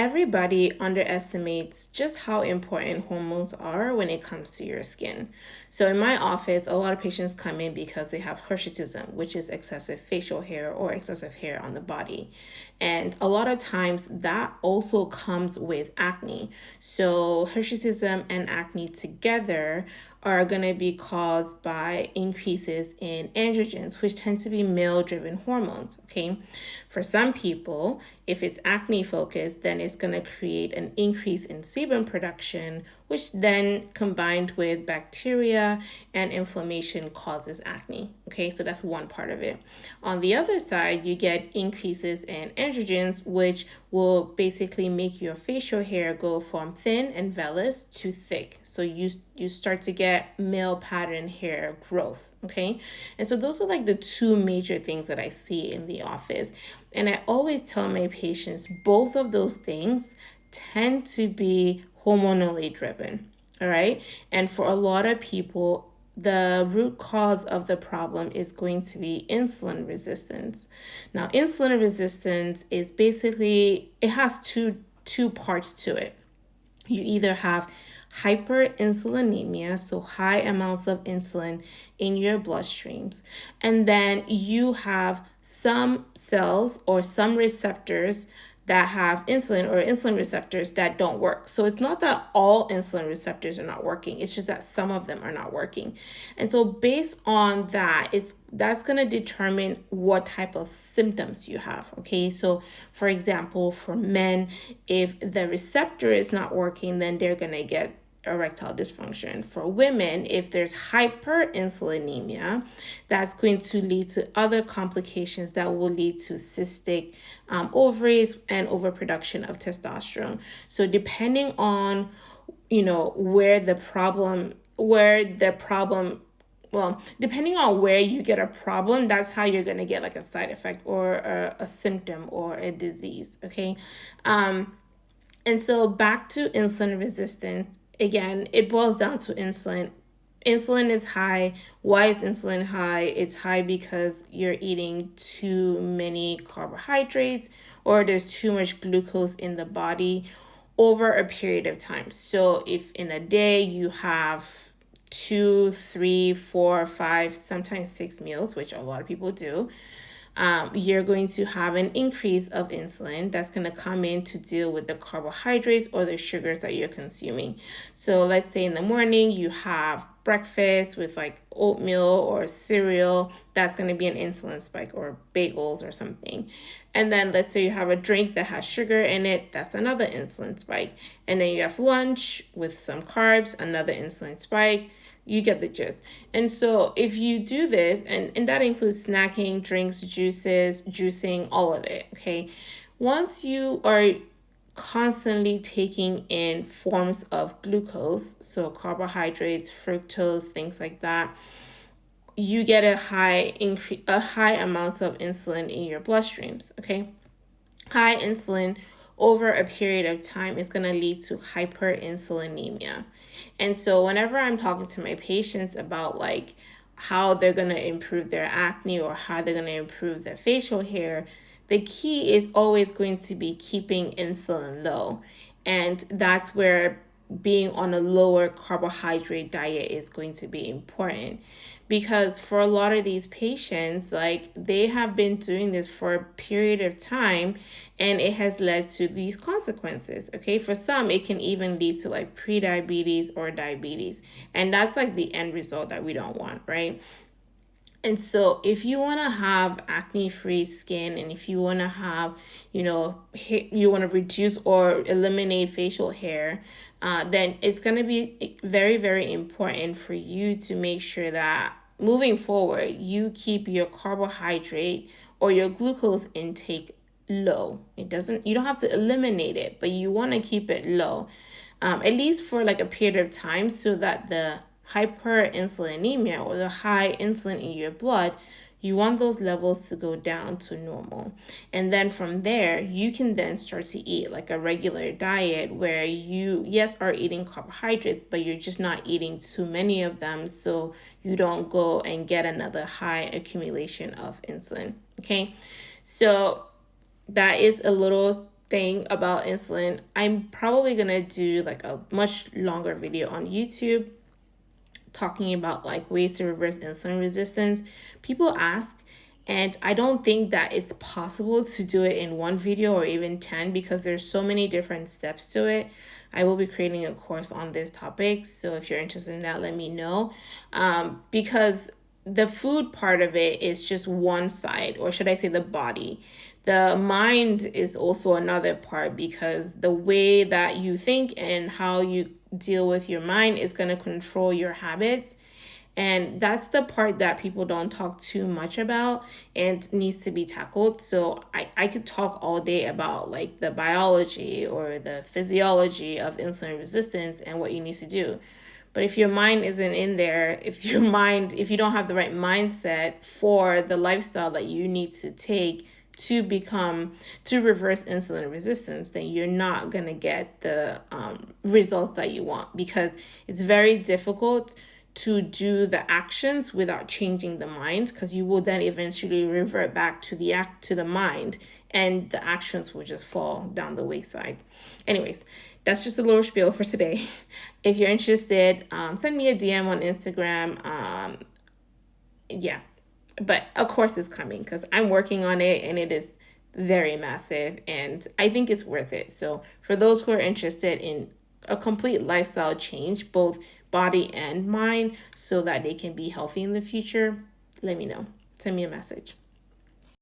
everybody underestimates just how important hormones are when it comes to your skin. So in my office, a lot of patients come in because they have hirsutism, which is excessive facial hair or excessive hair on the body. And a lot of times that also comes with acne. So hirsutism and acne together are going to be caused by increases in androgens, which tend to be male-driven hormones, okay? For some people, if it's acne focused, then it's going to create an increase in sebum production, which then combined with bacteria and inflammation causes acne, okay? So that's one part of it. On the other side, you get increases in androgens, which will basically make your facial hair go from thin and vellus to thick. So you start to get male pattern hair growth, okay? And so those are like the two major things that I see in the office. And I always tell my patients both of those things tend to be hormonally driven, all right? And for a lot of people, the root cause of the problem is going to be insulin resistance. Now, insulin resistance is basically, it has two parts to it. You either have hyperinsulinemia, so high amounts of insulin in your bloodstreams, and then you have some cells or some receptors that have insulin or insulin receptors that don't work. So it's not that all insulin receptors are not working. It's just that some of them are not working. And so based on that, that's going to determine what type of symptoms you have. Okay. So for example, for men, if the receptor is not working, then they're going to get erectile dysfunction. For women, if there's hyperinsulinemia, that's going to lead to other complications that will lead to cystic ovaries and overproduction of testosterone. So depending on, depending on where you get a problem, that's how you're going to get like a side effect or a symptom or a disease. Okay. And so back to insulin resistance. Again, it boils down to insulin. Insulin is high. Why is insulin high? It's high because you're eating too many carbohydrates or there's too much glucose in the body over a period of time. So if in a day you have 2, 3, 4, 5, sometimes 6 meals, which a lot of people do, you're going to have an increase of insulin that's going to come in to deal with the carbohydrates or the sugars that you're consuming. So let's say in the morning you have breakfast with like oatmeal or cereal, that's going to be an insulin spike, or bagels or something. And then let's say you have a drink that has sugar in it, that's another insulin spike. And then you have lunch with some carbs, another insulin spike. You get the gist. And so if you do this, and that includes snacking, drinks, juices, juicing, all of it, okay? Once you are constantly taking in forms of glucose, so carbohydrates, fructose, things like that, you get a high amount of insulin in your bloodstreams, okay? High insulin over a period of time is going to lead to hyperinsulinemia. And so whenever I'm talking to my patients about like how they're going to improve their acne or how they're going to improve their facial hair, the key is always going to be keeping insulin low. And that's where being on a lower carbohydrate diet is going to be important, because for a lot of these patients, like they have been doing this for a period of time and it has led to these consequences. Okay, for some it can even lead to like prediabetes or diabetes, and that's like the end result that we don't want, right? And so if you want to have acne-free skin, and if you want to have, you want to reduce or eliminate facial hair, then it's going to be very, very important for you to make sure that moving forward, you keep your carbohydrate or your glucose intake low. You don't have to eliminate it, but you want to keep it low, at least for like a period of time, so that the hyperinsulinemia or the high insulin in your blood, you want those levels to go down to normal. And then from there, you can then start to eat like a regular diet where you, yes, are eating carbohydrates, but you're just not eating too many of them, so you don't go and get another high accumulation of insulin. Okay, so that is a little thing about insulin, I'm probably gonna do like a much longer video on YouTube talking about like ways to reverse insulin resistance. People ask, and I don't think that it's possible to do it in one video or even 10 because there's so many different steps to it. I will be creating a course on this topic, so if you're interested in that, let me know. Because the food part of it is just one side, or should I say the body. The mind is also another part, because the way that you think and how you deal with your mind is going to control your habits. And that's the part that people don't talk too much about and needs to be tackled. So I could talk all day about like the biology or the physiology of insulin resistance and what you need to do. But if your mind isn't in there, if you don't have the right mindset for the lifestyle that you need to take to reverse insulin resistance, then you're not going to get the results that you want, because it's very difficult to do the actions without changing the mind, because you will then eventually revert back to the mind, and the actions will just fall down the wayside. Anyways, that's just a little spiel for today. If you're interested, send me a DM on Instagram. Yeah, but a course is coming because I'm working on it, and it is very massive, and I think it's worth it. So for those who are interested in a complete lifestyle change, both body and mind, so that they can be healthy in the future, let me know. Send me a message.